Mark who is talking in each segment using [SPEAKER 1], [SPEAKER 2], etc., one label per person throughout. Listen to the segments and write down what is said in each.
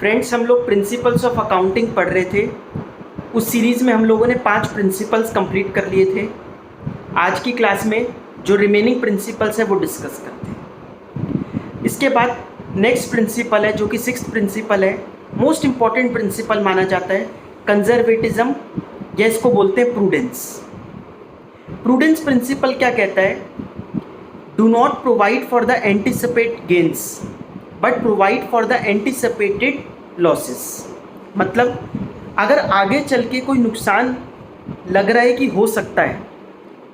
[SPEAKER 1] Friends, हम लोग principles of accounting पढ़ रहे थे। उस सीरीज़ में हम लोगों ने 5 प्रिंसिपल्स कंप्लीट कर लिए थे। आज की क्लास में जो रिमेनिंग प्रिंसिपल्स है वो डिस्कस करते हैं। इसके बाद नेक्स्ट प्रिंसिपल है जो कि 6th प्रिंसिपल है, मोस्ट इम्पॉर्टेंट प्रिंसिपल माना जाता है, कंजर्वेटिज्म, या इसको बोलते हैं प्रूडेंस। प्रूडेंस प्रिंसिपल क्या कहता है? Do not provide for the anticipate gains but provide for the anticipated losses. मतलब अगर आगे चल के कोई नुकसान लग रहा है कि हो सकता है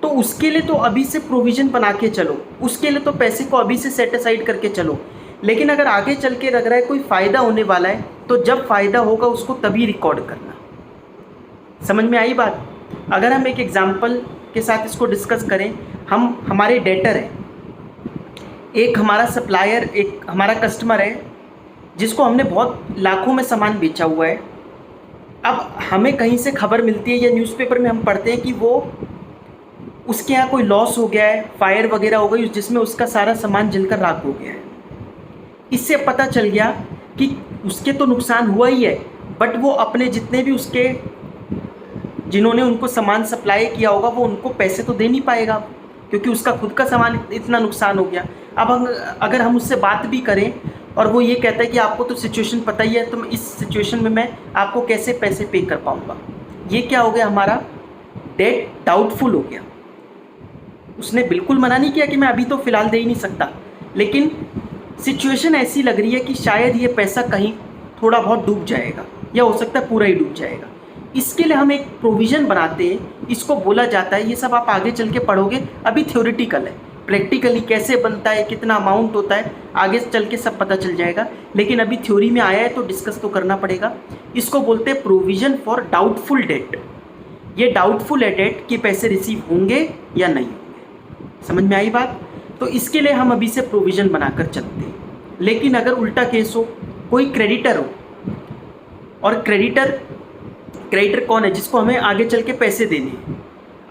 [SPEAKER 1] तो उसके लिए तो अभी से प्रोविज़न बना के चलो, उसके लिए तो पैसे को अभी से सेट असाइड करके चलो। लेकिन अगर आगे चल के लग रहा है कोई फ़ायदा होने वाला है तो जब फ़ायदा होगा उसको तभी रिकॉर्ड करना। समझ में आई बात? अगर हम एक एग्जांपल के साथ इसको डिस्कस करें, हमारे डेटर हैं, एक हमारा सप्लायर, एक हमारा कस्टमर है जिसको हमने बहुत लाखों में सामान बेचा हुआ है। अब हमें कहीं से खबर मिलती है या न्यूज़पेपर में हम पढ़ते हैं कि वो उसके यहाँ कोई लॉस हो गया है, फायर वगैरह हो गई जिसमें उसका सारा सामान जलकर राख हो गया है। इससे पता चल गया कि उसके तो नुकसान हुआ ही है, बट वो अपने जितने भी उसके जिन्होंने उनको सामान सप्लाई किया होगा वो उनको पैसे तो दे नहीं पाएगा क्योंकि उसका खुद का सामान इतना नुकसान हो गया। अब अगर हम उससे बात भी करें और वो ये कहता है कि आपको तो सिचुएशन पता ही है, तो इस सिचुएशन में मैं आपको कैसे पैसे पे कर पाऊँगा, ये क्या हो गया? हमारा डेट डाउटफुल हो गया। उसने बिल्कुल मना नहीं किया कि मैं अभी तो फ़िलहाल दे ही नहीं सकता, लेकिन सिचुएशन ऐसी लग रही है कि शायद ये पैसा कहीं थोड़ा बहुत डूब जाएगा या हो सकता है पूरा ही डूब जाएगा। इसके लिए हम एक प्रोविज़न बनाते हैं, इसको बोला जाता है, ये सब आप आगे चल के पढ़ोगे, अभी थ्योरेटिकल है। प्रैक्टिकली कैसे बनता है, कितना अमाउंट होता है, आगे चल के सब पता चल जाएगा, लेकिन अभी थ्योरी में आया है तो डिस्कस तो करना पड़ेगा। इसको बोलते हैं प्रोविज़न फॉर डाउटफुल डेट। ये डाउटफुल है डेट कि पैसे रिसीव होंगे या नहीं होंगे। समझ में आई बात? तो इसके लिए हम अभी से प्रोविज़न बनाकर चलते हैं। लेकिन अगर उल्टा केस हो, कोई क्रेडिटर हो, और क्रेडिटर कौन है? जिसको हमें आगे चल के पैसे देने हैं।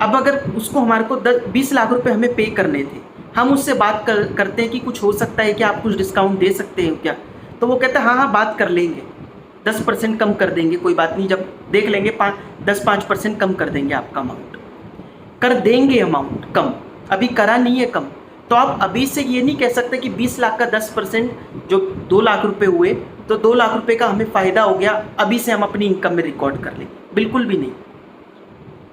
[SPEAKER 1] अब अगर उसको हमारे को 20 लाख रुपए हमें पे करने थे, हम उससे बात करते हैं कि कुछ हो सकता है कि आप कुछ डिस्काउंट दे सकते हैं क्या? तो वो कहता है हाँ बात कर लेंगे, 10% कम कर देंगे, कोई बात नहीं, जब देख लेंगे 10-5% कम कर देंगे, आपका अमाउंट कर देंगे, अमाउंट कम अभी करा नहीं है कम। तो आप अभी से ये नहीं कह सकते कि 20 लाख का 10% जो 2 लाख रुपए हुए तो 2 लाख रुपए का हमें फ़ायदा हो गया, अभी से हम अपनी इनकम में रिकॉर्ड कर लें, बिल्कुल भी नहीं।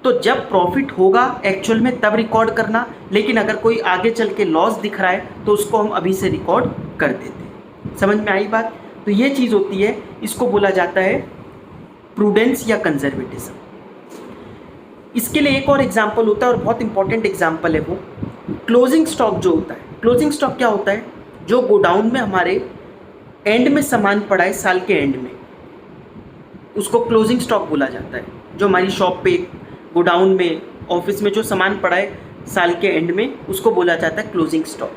[SPEAKER 1] तो जब प्रॉफिट होगा एक्चुअल में तब रिकॉर्ड करना, लेकिन अगर कोई आगे चल के लॉस दिख रहा है तो उसको हम अभी से रिकॉर्ड कर देते हैं। समझ में आई बात? तो ये चीज़ होती है, इसको बोला जाता है प्रूडेंस या कंजर्वेटिज्म। इसके लिए एक और एग्जाम्पल होता है और बहुत इंपॉर्टेंट एग्जाम्पल है वो क्लोजिंग स्टॉक जो होता है। क्लोजिंग स्टॉक क्या होता है? जो गोडाउन में हमारे एंड में सामान पड़ा है, साल के एंड में, उसको क्लोजिंग स्टॉक बोला जाता है। जो हमारी शॉप पे, गोडाउन में, ऑफिस में जो सामान पड़ा है साल के एंड में, उसको बोला जाता है क्लोजिंग स्टॉक।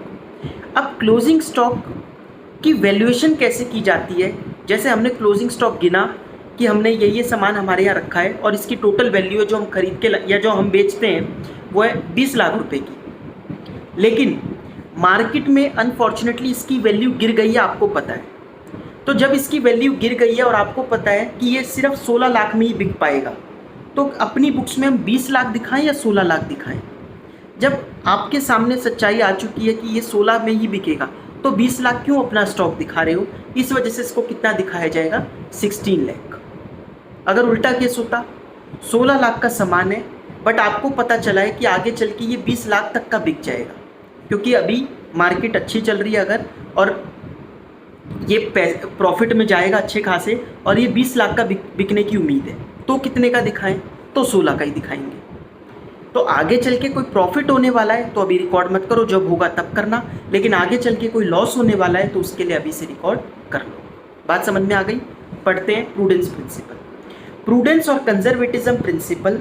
[SPEAKER 1] अब क्लोजिंग स्टॉक की वैल्यूएशन कैसे की जाती है? जैसे हमने क्लोजिंग स्टॉक गिना कि हमने ये सामान हमारे यहाँ रखा है और इसकी टोटल वैल्यू है जो हम खरीद के या जो हम बेचते हैं वो है 20 लाख रुपए की, लेकिन मार्केट में अनफॉर्चुनेटली इसकी वैल्यू गिर गई है, आपको पता है। तो जब इसकी वैल्यू गिर गई है और आपको पता है कि ये सिर्फ 16 लाख में ही बिक पाएगा, तो अपनी बुक्स में हम 20 लाख दिखाएं या 16 लाख दिखाएं? जब आपके सामने सच्चाई आ चुकी है कि ये 16 में ही बिकेगा, तो 20 लाख क्यों अपना स्टॉक दिखा रहे हो? इस वजह से इसको कितना दिखाया जाएगा? 16 लाख। अगर उल्टा केस होता, 16 लाख का सामान है बट आपको पता चला है कि आगे चल के ये 20 लाख तक का बिक जाएगा क्योंकि अभी मार्केट अच्छी चल रही है अगर, और ये प्रॉफिट में जाएगा अच्छे खासे, और ये 20 लाख का बिकने की उम्मीद है, तो कितने का दिखाएं? तो 16 का ही दिखाएंगे। तो आगे चल के कोई प्रॉफिट होने वाला है तो अभी रिकॉर्ड मत करो, जब होगा तब करना, लेकिन आगे चल के कोई लॉस होने वाला है तो उसके लिए अभी से रिकॉर्ड कर लो। बात समझ में आ गई? पढ़ते हैं प्रूडेंस प्रिंसिपल। प्रूडेंस और conservatism principle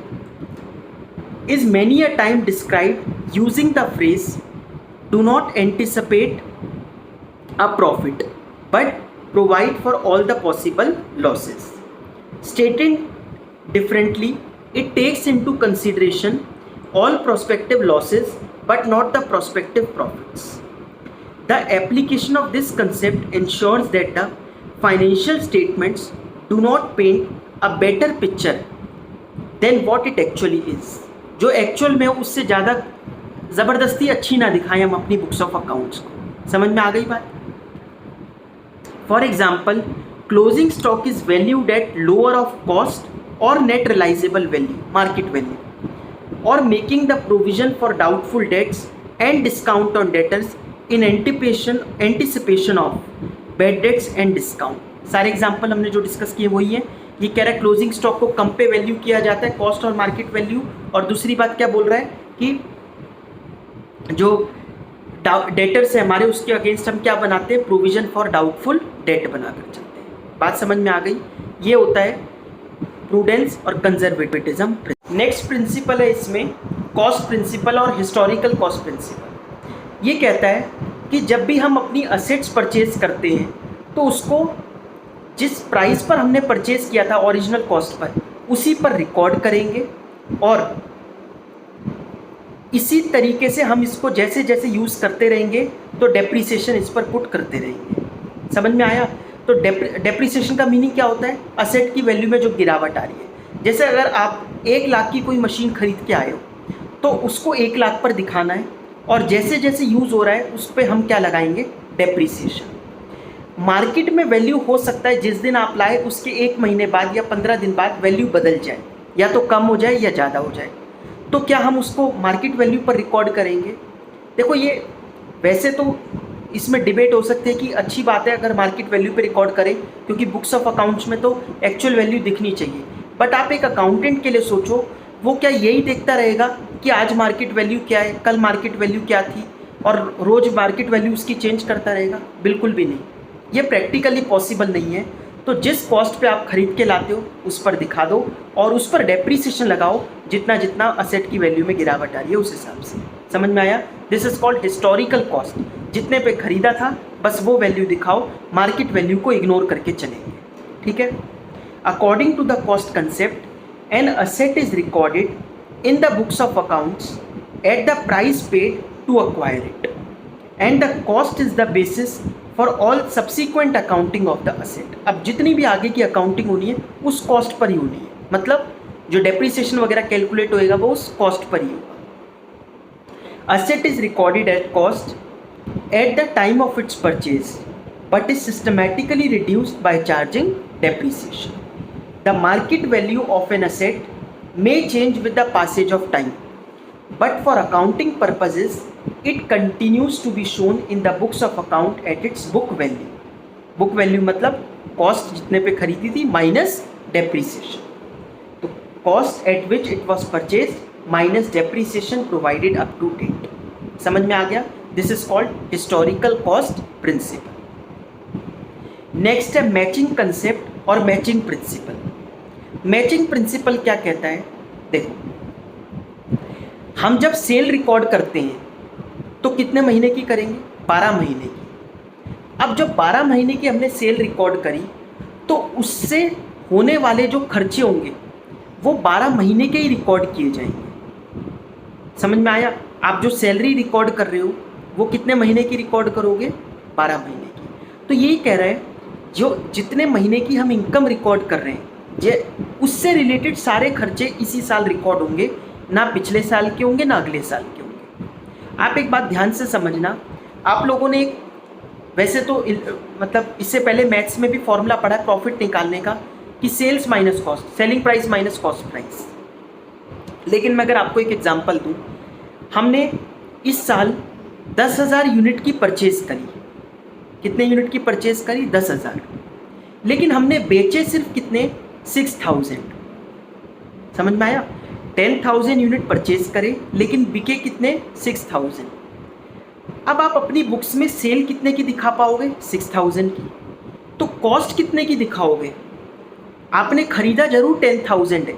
[SPEAKER 1] is many a time described using the phrase do not anticipate a profit but provide for all the possible losses. Stated differently, it takes into consideration all prospective losses but not the prospective profits. The application of this concept ensures that the financial statements do not paint a better picture than what it actually is. जो actual में उससे ज़्यादा ज़बरदस्ती अच्छी ना दिखाएं हम अपनी बुक्स ऑफ अकाउंट्स को। समझ में आ गई बात? For example, closing stock is valued at lower of cost और net realisable value, market value, और making the provision for doubtful debts and discount on debtors in anticipation of bad debts and discount. सारे example हमने जो discuss किए वही है। ये कह रहा है क्लोजिंग स्टॉक को कम पे वैल्यू किया जाता है, कॉस्ट और मार्केट वैल्यू। और दूसरी बात क्या बोल रहा है कि जो डेटर्स है हमारे, उसके अगेंस्ट हम क्या बनाते हैं, प्रोविजन फॉर डाउटफुल डेट बनाकर चलते हैं। बात समझ में आ गई? ये होता है प्रूडेंस और कंजर्वेटिज्म। नेक्स्ट प्रिंसिपल है इसमें कॉस्ट प्रिंसिपल और हिस्टोरिकल कॉस्ट प्रिंसिपल। ये कहता है कि जब भी हम अपनी असेट्स परचेज करते हैं तो उसको जिस प्राइस पर हमने परचेज किया था ओरिजिनल कॉस्ट पर, उसी पर रिकॉर्ड करेंगे और इसी तरीके से हम इसको जैसे जैसे यूज़ करते रहेंगे तो डेप्रीसिएशन इस पर पुट करते रहेंगे। समझ में आया? तो डेप्रीसिएशन का मीनिंग क्या होता है? असेट की वैल्यू में जो गिरावट आ रही है। जैसे अगर आप 1 लाख की कोई मशीन खरीद के आए हो तो उसको 1 लाख पर दिखाना है और जैसे जैसे यूज़ हो रहा है उस पर हम क्या लगाएंगे, डेप्रीसिएशन। मार्केट में वैल्यू हो सकता है जिस दिन आप लाए उसके 1 महीने बाद या 15 दिन बाद वैल्यू बदल जाए, या तो कम हो जाए या ज़्यादा हो जाए। तो क्या हम उसको मार्केट वैल्यू पर रिकॉर्ड करेंगे? देखो, ये वैसे तो इसमें डिबेट हो सकती है कि अच्छी बात है अगर मार्केट वैल्यू पे रिकॉर्ड करें, क्योंकि बुक्स ऑफ अकाउंट्स में तो एक्चुअल वैल्यू दिखनी चाहिए। बट आप एक अकाउंटेंट के लिए सोचो, वो क्या यही देखता रहेगा कि आज मार्केट वैल्यू क्या है, कल मार्केट वैल्यू क्या थी, और रोज़ मार्केट वैल्यू उसकी चेंज करता रहेगा? बिल्कुल भी नहीं, ये प्रैक्टिकली पॉसिबल नहीं है। तो जिस कॉस्ट पे आप खरीद के लाते हो उस पर दिखा दो और उस पर डेप्रीसिएशन लगाओ जितना जितना असेट की वैल्यू में गिरावट आ रही है उस हिसाब से। समझ में आया? This is called historical cost. जितने पे खरीदा था बस वो वैल्यू दिखाओ, मार्केट वैल्यू को इग्नोर करके चलेंगे। ठीक है? According to the cost concept, an asset is recorded in the books of accounts at the price paid to acquire it and the cost is the basis for all subsequent accounting of the asset. अब जितनी भी आगे की accounting होनी है उस cost पर ही होनी है, मतलब जो डेप्रीसिएशन वगैरह कैलकुलेट होएगा वो उस कॉस्ट पर ही होगा। Asset is recorded at cost at the time of its purchase but is systematically reduced by charging depreciation. The market value of an asset may change with the passage of time, but for accounting purposes it continues to be shown in the books of account at its book value. book value मतलब cost जितने पे खरीदी थी minus depreciation. तो cost at which it was purchase minus depreciation provided up to date. समझ में आ गया? This is called historical cost principle. Next है मैचिंग कंसेप्ट और मैचिंग प्रिंसिपल। मैचिंग प्रिंसिपल क्या कहता है? देखो, हम जब सेल रिकॉर्ड करते हैं तो कितने महीने की करेंगे? 12 महीने की। अब जब 12 महीने की हमने सेल रिकॉर्ड करी तो उससे होने वाले जो खर्चे होंगे वो 12 महीने के ही रिकॉर्ड किए जाएंगे। समझ में आया? आप जो सैलरी रिकॉर्ड कर रहे हो वो कितने महीने की रिकॉर्ड करोगे? 12 महीने की। तो यही कह रहा है जो जितने महीने की हम इनकम रिकॉर्ड कर रहे हैं उससे रिलेटेड सारे खर्चे इसी साल रिकॉर्ड होंगे, ना पिछले साल के होंगे ना अगले साल के होंगे। आप एक बात ध्यान से समझना, आप लोगों ने वैसे तो मतलब इससे पहले मैथ्स में भी फॉर्मूला पढ़ा है प्रॉफिट निकालने का कि sales minus cost, selling price minus cost price. लेकिन मैं अगर आपको एक एग्जांपल दूं, हमने इस साल 10,000 यूनिट की परचेज करी। कितने यूनिट की परचेज करी? 10,000। लेकिन हमने बेचे सिर्फ कितने? 6,000। समझ में आया? 10,000 यूनिट परचेज करें लेकिन बिके कितने? 6,000। अब आप अपनी बुक्स में सेल कितने की दिखा पाओगे? 6,000 की। तो कॉस्ट कितने की दिखाओगे? आपने खरीदा जरूर 10,000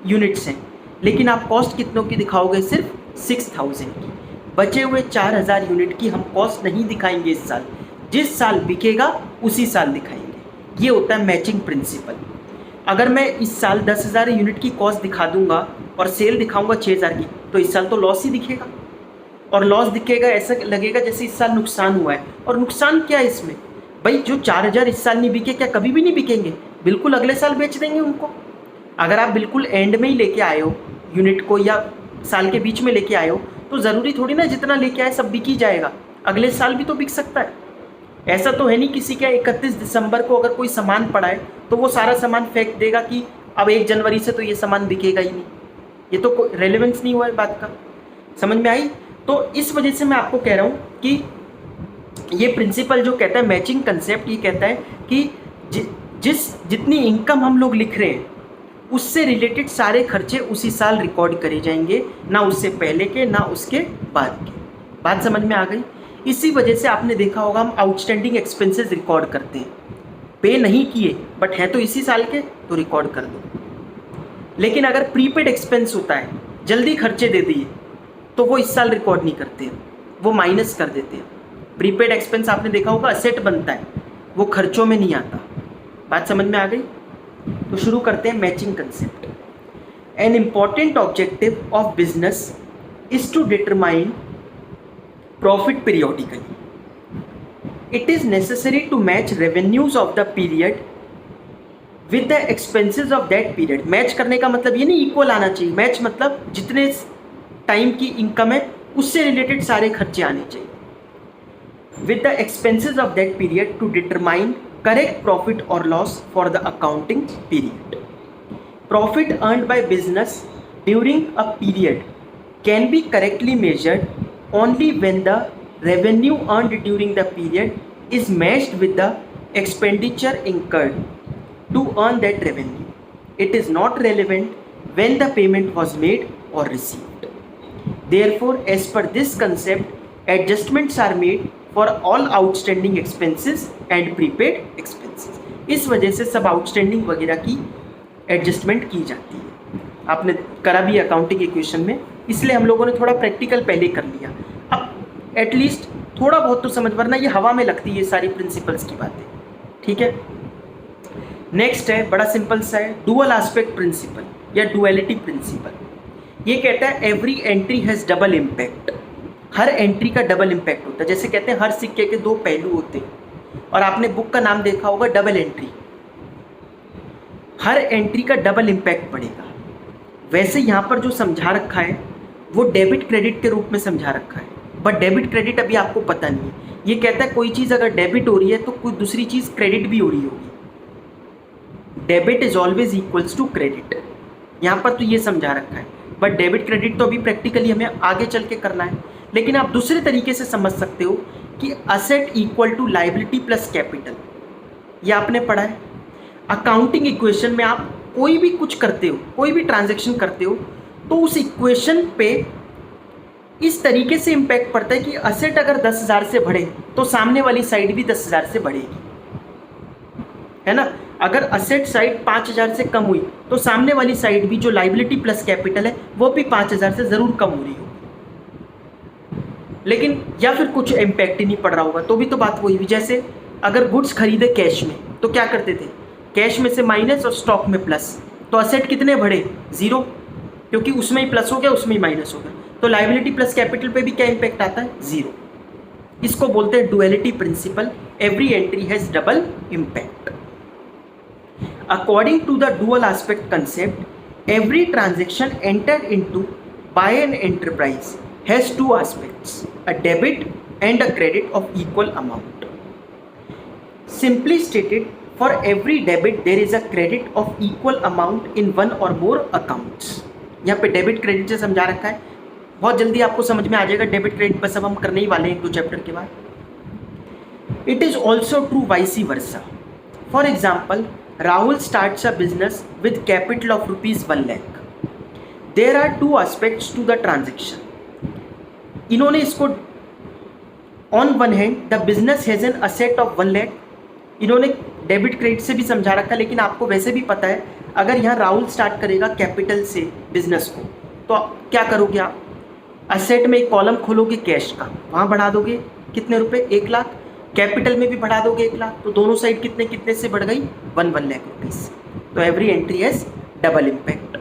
[SPEAKER 1] यूनिट्स हैं, लेकिन आप कॉस्ट कितनों की दिखाओगे? सिर्फ 6,000 की। बचे हुए 4,000 यूनिट की हम कॉस्ट नहीं दिखाएंगे इस साल, जिस साल बिकेगा उसी साल दिखाएंगे। ये होता है मैचिंग प्रिंसिपल। अगर मैं इस साल 10,000 यूनिट की कॉस्ट दिखा दूंगा और सेल दिखाऊंगा 6,000 की, तो इस साल तो लॉस ही दिखेगा, और लॉस दिखेगा ऐसा लगेगा जैसे इस साल नुकसान हुआ है। और नुकसान क्या है इसमें? भाई जो 4,000 इस साल नहीं बिके, क्या कभी भी नहीं बिकेंगे? बिल्कुल अगले साल बेच देंगे उनको। अगर आप बिल्कुल एंड में ही लेके आए हो यूनिट को या साल के बीच में लेके आए हो, तो ज़रूरी थोड़ी ना जितना लेके आए सब बिक ही जाएगा, अगले साल भी तो बिक सकता है। ऐसा तो है नहीं किसी के 31 दिसंबर को अगर कोई सामान पड़ा है तो वो सारा सामान फेंक देगा कि अब 1 जनवरी से तो ये सामान बिकेगा ही नहीं। ये तो कोई रेलेवेंस नहीं हुआ है बात का। समझ में आई? तो इस वजह से मैं आपको कह रहा हूँ कि ये प्रिंसिपल जो कहता है मैचिंग कंसेप्ट, ये कहता है कि जितनी इनकम हम लोग लिख रहे हैं उससे रिलेटेड सारे खर्चे उसी साल रिकॉर्ड करे जाएंगे, ना उससे पहले के ना उसके बाद के। बात समझ में आ गई? इसी वजह से आपने देखा होगा हम आउटस्टैंडिंग एक्सपेंसेस रिकॉर्ड करते हैं, पे नहीं किए बट है तो इसी साल के, तो रिकॉर्ड कर दो। लेकिन अगर प्रीपेड एक्सपेंस होता है, जल्दी खर्चे दे दिए, तो वो इस साल रिकॉर्ड नहीं करते हैं, वो माइनस कर देते हैं। प्रीपेड एक्सपेंस आपने देखा होगा असेट बनता है, वो खर्चों में नहीं आता। बात समझ में आ गई? तो शुरू करते हैं matching concept. An important objective of business is to determine profit periodically. It is necessary to match revenues of the period with the expenses of that period. Match करने का मतलब ये नहीं इक्वल आना चाहिए, मैच मतलब जितने टाइम की इनकम है उससे रिलेटेड सारे खर्चे आने चाहिए। With the expenses of that period to determine correct profit or loss for the accounting period. Profit earned by business during a period can be correctly measured only when the revenue earned during the period is matched with the expenditure incurred to earn that revenue. It is not relevant when the payment was made or received. Therefore, as per this concept, adjustments are made for all outstanding expenses and prepaid expenses. इस वजह से सब outstanding वगैरह की adjustment की जाती है। आपने करा भी अकाउंटिंग इक्वेशन में, इसलिए हम लोगों ने थोड़ा प्रैक्टिकल पहले कर लिया। अब एटलीस्ट थोड़ा बहुत तो समझ, वरना ये हवा में लगती है ये सारी प्रिंसिपल्स की बातें। ठीक है, नेक्स्ट है बड़ा सिंपल सा है, डुअल एस्पेक्ट प्रिंसिपल या डुअलिटी प्रिंसिपल। ये कहता है every entry has double impact. Her entry का डबल इम्पैक्ट होता है। जैसे कहते हैं हर सिक्के के 2 पहलू होते हैं, और आपने बुक का नाम देखा होगा डबल एंट्री। हर एंट्री का डबल इम्पैक्ट पड़ेगा। वैसे यहाँ पर जो समझा रखा है वो डेबिट क्रेडिट के रूप में समझा रखा है, बट डेबिट क्रेडिट अभी आपको पता नहीं है। ये कहता है कोई चीज़ अगर डेबिट हो रही है तो कोई दूसरी चीज़ क्रेडिट भी हो रही होगी। Debit is always equals to credit, यहाँ पर तो ये समझा रखा है। बट डेबिट क्रेडिट तो अभी प्रैक्टिकली हमें आगे चल के करना है। लेकिन आप दूसरे तरीके से समझ सकते हो कि asset equal to liability plus capital, ये आपने पढ़ा है। अकाउंटिंग इक्वेशन में आप कोई भी कुछ करते हो, कोई भी ट्रांजैक्शन करते हो, तो उस इक्वेशन पे इस तरीके से इम्पैक्ट पड़ता है कि असेट अगर 10,000 से बढ़े तो सामने वाली साइड भी 10,000 से बढ़ेगी, है ना। अगर असेट साइड 5,000 से कम हुई तो सामने वाली साइड भी जो लाइबिलिटी प्लस कैपिटल है वो भी 5,000 से ज़रूर कम हो रही होगी। लेकिन या फिर कुछ इम्पैक्ट ही नहीं पड़ रहा होगा तो भी तो बात वही हुई। जैसे अगर गुड्स खरीदे कैश में तो क्या करते थे, कैश में से माइनस और स्टॉक में प्लस, तो असेट कितने बढ़े, 0, क्योंकि उसमें ही प्लस हो गया उसमें ही माइनस हो गया। तो लाइबिलिटी प्लस कैपिटल पे भी क्या इम्पैक्ट आता है, 0। इसको बोलते हैं duality principle, every entry has double impact. According to the dual aspect concept, every transaction enter into by an enterprise has 2 aspects, a debit and a credit of equal amount. Simply stated, for every debit there is a credit of equal amount in one or more accounts। यहाँ पे debit credit से समझा रखा है, बहुत जल्दी आपको समझ में आ जाएगा। डेबिट क्रेडिट बस अब हम करने ही वाले हैं 2 चैप्टर के बाद। It is also true vice versa. For example, Rahul starts a business with capital of ₹1 lakh. There are 2 aspects to the transaction. इन्होंने इसको on one hand the business has an asset of 1 lakh, इन्होंने डेबिट क्रेडिट से भी समझा रखा। लेकिन आपको वैसे भी पता है अगर यहाँ राहुल स्टार्ट करेगा कैपिटल से बिजनेस को, तो क्या करोगे आप, असेट में एक कॉलम खोलोगे कैश का, वहाँ बढ़ा दोगे कितने रुपए, 1 लाख, कैपिटल में भी बढ़ा दोगे 1 लाख, तो दोनों साइड कितने कितने से बढ़ गई, 1 लाख रुपीज़। तो every entry has double impact.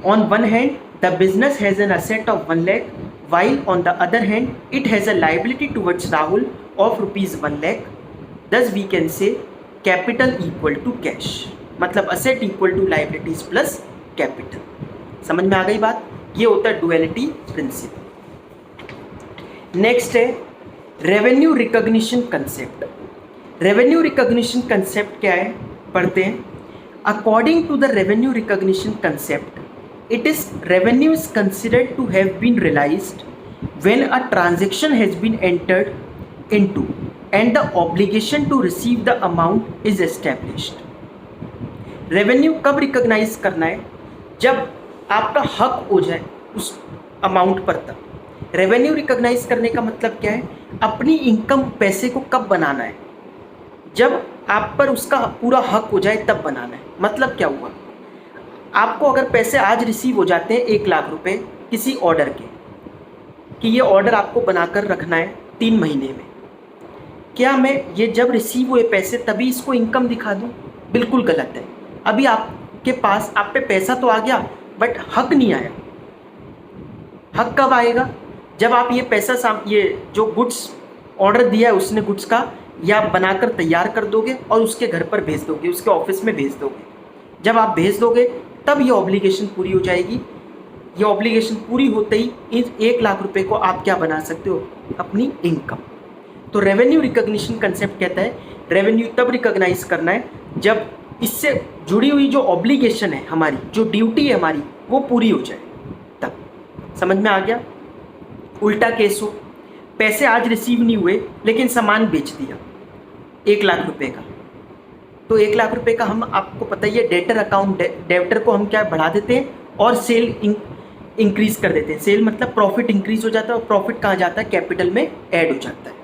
[SPEAKER 1] On one hand the business has an asset of 1 lakh, while on the other hand it has a liability towards Rahul of ₹1 lakh, thus we can say capital equal to cash, मतलब asset equal to liabilities plus capital। समझ में आ गई बात? ये होता है duality principle. Next है revenue recognition concept. Revenue recognition concept क्या है, पढ़ते हैं। According to the revenue recognition concept, it is revenue is considered to have been realized when a transaction has been entered into and the obligation to receive the amount is established। Revenue कब recognise करना है? जब आपका हक हो जाए उस amount पर, तब। रेवेन्यू रिकॉग्नाइज करने का मतलब क्या है? अपनी इनकम पैसे को कब बनाना है? जब आप पर उसका पूरा हक हो जाए तब बनाना है। मतलब क्या हुआ? आपको अगर पैसे आज रिसीव हो जाते हैं 1 लाख रुपए किसी ऑर्डर के, कि ये ऑर्डर आपको बनाकर रखना है 3 महीने में, क्या मैं ये जब रिसीव हुए पैसे तभी इसको इनकम दिखा दूँ? बिल्कुल गलत है। अभी आपके पास, आप पे पैसा तो आ गया बट हक नहीं आया। हक कब आएगा? जब आप ये पैसा ये जो गुड्स ऑर्डर दिया है उसने गुड्स का, या बनाकर तैयार कर दोगे और उसके घर पर भेज दोगे, उसके ऑफिस में भेज दोगे। जब आप भेज दोगे तब ये ऑब्लिगेशन पूरी हो जाएगी। ये ऑब्लिगेशन पूरी होते ही इस 1 लाख रुपए को आप क्या बना सकते हो? अपनी इनकम। तो रेवेन्यू रिकॉग्निशन कंसेप्ट कहता है रेवेन्यू तब रिकॉग्नाइज करना है जब इससे जुड़ी हुई जो ऑब्लिगेशन है हमारी, जो ड्यूटी है हमारी, वो पूरी हो जाए तब। समझ में आ गया? उल्टा केस हो, पैसे आज रिसीव नहीं हुए लेकिन सामान बेच दिया 1 लाख रुपए का, तो 1 लाख रुपए का हम, आपको पता ही है, डेटर अकाउंट, डेबिटर को हम क्या बढ़ा देते हैं और सेल इंक्रीज कर देते हैं। सेल मतलब प्रॉफिट इंक्रीज हो जाता है, और प्रॉफिट कहाँ जाता है? कैपिटल में ऐड हो जाता है।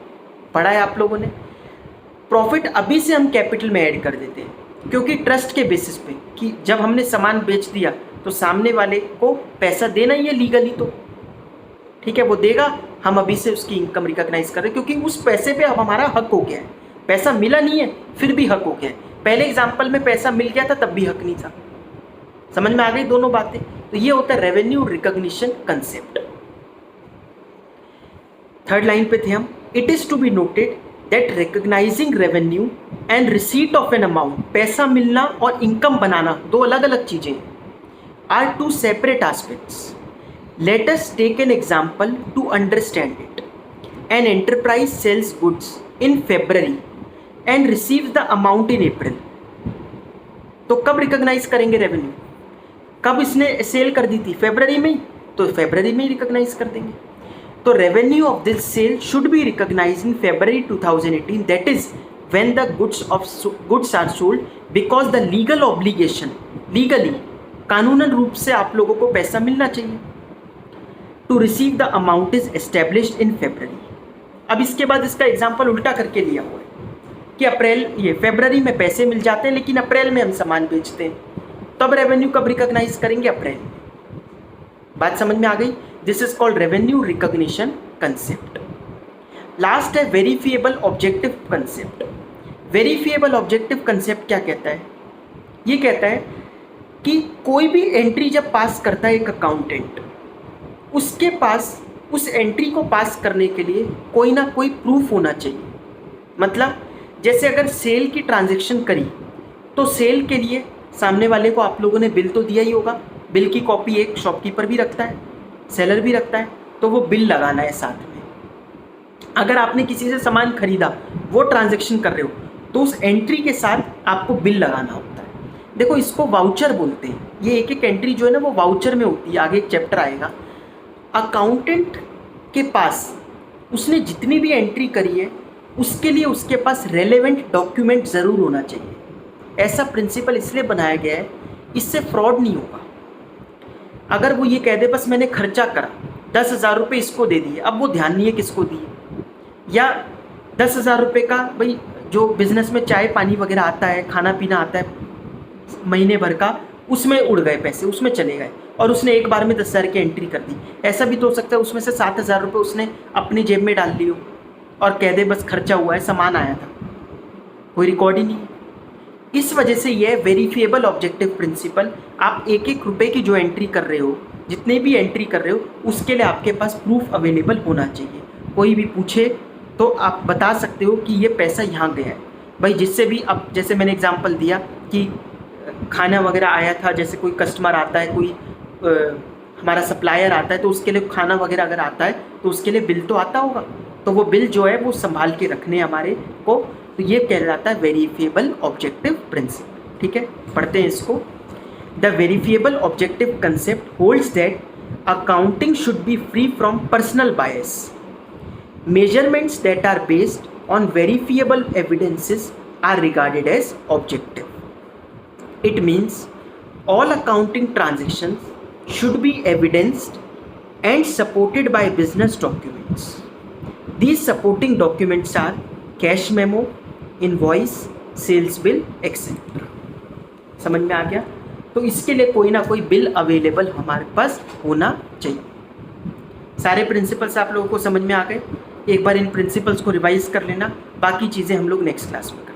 [SPEAKER 1] पढ़ा है आप लोगों ने? प्रॉफिट अभी से हम कैपिटल में ऐड कर देते हैं, क्योंकि ट्रस्ट के बेसिस पे कि जब हमने सामान बेच दिया तो सामने वाले को पैसा देना ही है लीगली, तो ठीक है वो देगा। हम अभी से उसकी इनकम रिकॉग्नाइज कर रहे हैं, क्योंकि उस पैसे पे अब हमारा हक हो गया है। पैसा मिला नहीं है फिर भी हक हो गया है। पहले एग्जाम्पल में पैसा मिल गया था तब भी हक नहीं था। समझ में आ गई दोनों बातें? तो ये होता है revenue recognition concept. Third line पे थे हम। It is to be noted that recognising revenue and receipt of an amount, पैसा मिलना और इनकम बनाना 2 अलग अलग चीजें हैं, are 2 separate aspects. Let us take an example to understand it. An enterprise sells goods in February and receive the amount in April. तो कब recognise करेंगे रेवेन्यू? कब इसने सेल कर दी थी? फरवरी में ही, तो फरवरी में ही रिकॉग्नाइज कर देंगे। तो revenue of this sale should be recognise in February 2018, that is when the goods are sold, because the legal obligation, legally कानूनन रूप से आप लोगों को पैसा मिलना चाहिए, to receive the amount is established in February। अब इसके बाद इसका एग्जाम्पल उल्टा करके लिया हुआ है कि फरवरी में पैसे मिल जाते हैं लेकिन अप्रैल में हम सामान बेचते हैं, तब रेवेन्यू कब रिकॉग्नाइज करेंगे? अप्रैल। बात समझ में आ गई? This is called revenue recognition concept. Last है verifiable objective concept. Verifiable objective concept क्या कहता है? ये कहता है कि कोई भी एंट्री जब पास करता है एक अकाउंटेंट, उसके पास उस एंट्री को पास करने के लिए कोई ना कोई प्रूफ होना चाहिए। मतलब जैसे अगर सेल की ट्रांजैक्शन करी तो सेल के लिए सामने वाले को आप लोगों ने बिल तो दिया ही होगा। बिल की कॉपी एक शॉपकीपर भी रखता है, सेलर भी रखता है, तो वो बिल लगाना है साथ में। अगर आपने किसी से सामान खरीदा, वो ट्रांजैक्शन कर रहे हो, तो उस एंट्री के साथ आपको बिल लगाना होता है। देखो इसको वाउचर बोलते हैं। ये एक एक एंट्री जो है ना वो वाउचर में होती है, आगे एक चैप्टर आएगा। अकाउंटेंट के पास उसने जितनी भी एंट्री करी है उसके लिए उसके पास रेलेवेंट डॉक्यूमेंट ज़रूर होना चाहिए। ऐसा प्रिंसिपल इसलिए बनाया गया है, इससे फ्रॉड नहीं होगा। अगर वो ये कह दे बस मैंने खर्चा करा, 10,000 रुपये इसको दे दिए, अब वो ध्यान नहीं है किसको दिए, या 10,000 रुपये का भाई जो बिज़नेस में चाय पानी वगैरह आता है, खाना पीना आता है महीने भर का, उसमें उड़ गए पैसे, उसमें चले गए, और उसने एक बार में 10,000 की एंट्री कर दी। ऐसा भी तो हो सकता है उसमें से 7,000 रुपये उसने अपनी जेब में डाल लियो और कह दे बस खर्चा हुआ है, सामान आया था, कोई रिकॉर्ड ही नहीं। इस वजह से यह वेरीफिएबल ऑब्जेक्टिव प्रिंसिपल, आप एक एक रुपये की जो एंट्री कर रहे हो, जितने भी एंट्री कर रहे हो, उसके लिए आपके पास प्रूफ अवेलेबल होना चाहिए। कोई भी पूछे तो आप बता सकते हो कि ये पैसा यहाँ गया है। भाई जिससे भी, अब जैसे मैंने एग्जांपल दिया कि खाना वगैरह आया था, जैसे कोई कस्टमर आता है, कोई हमारा सप्लायर आता है, तो उसके लिए खाना वगैरह अगर आता है तो उसके लिए बिल तो आता होगा, तो वो बिल जो है वो संभाल के रखने हमारे को, तो ये कहलाता है वेरीफिएबल ऑब्जेक्टिव प्रिंसिपल। ठीक है, पढ़ते हैं इसको। The verifiable objective concept holds that accounting should be free from personal bias. Measurements that are based on verifiable evidences are regarded as objective. It means all accounting transactions should be evidenced and supported by business documents. These supporting documents are cash memo, invoice, sales bill, etc. समझ में आ गया? तो इसके लिए कोई ना कोई बिल अवेलेबल हमारे पास होना चाहिए। सारे प्रिंसिपल्स आप लोगों को समझ में आ गए? एक बार इन प्रिंसिपल्स को रिवाइज कर लेना, बाकी चीज़ें हम लोग नेक्स्ट क्लास में करेंगे।